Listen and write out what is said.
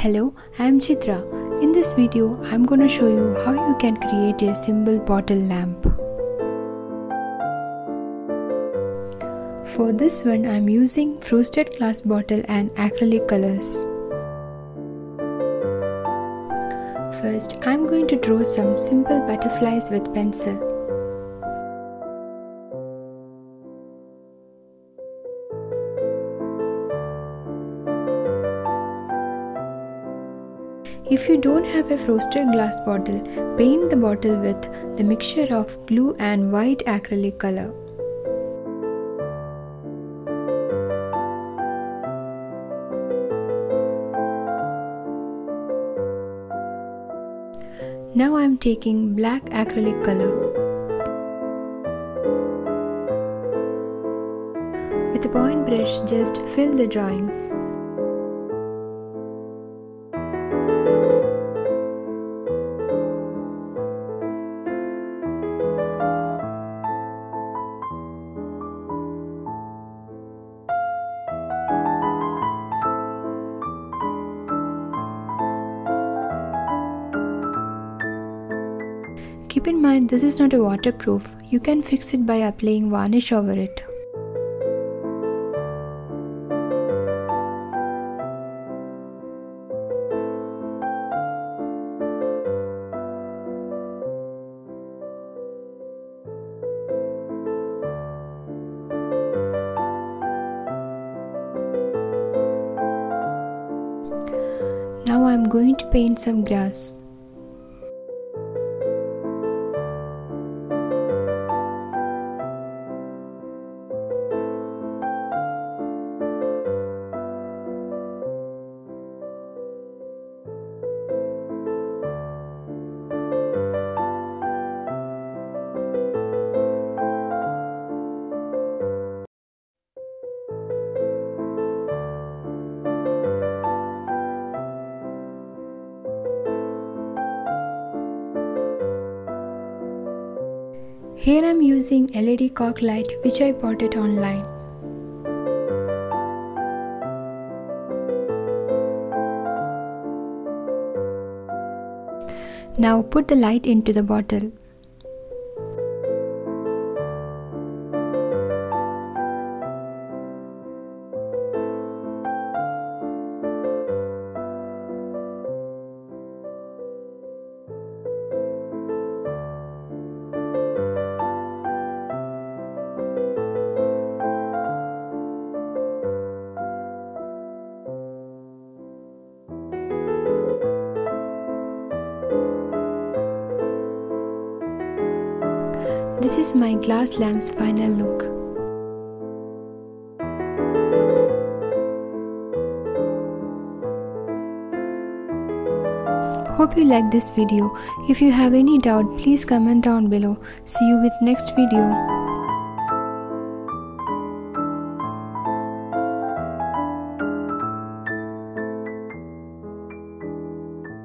Hello, I am Chitra. In this video, I am going to show you how you can create a simple bottle lamp. For this one, I am using frosted glass bottle and acrylic colors. First, I am going to draw some simple butterflies with pencil. If you don't have a frosted glass bottle, paint the bottle with the mixture of glue and white acrylic color. Now I am taking black acrylic color. With a point brush, just fill the drawings. Keep in mind, this is not a waterproof. You can fix it by applying varnish over it. Now I am going to paint some grass. Here I am using LED cork light which I bought it online. Now put the light into the bottle. This is my glass lamp's final look. Hope you liked this video. If you have any doubt, please comment down below. See you with next video.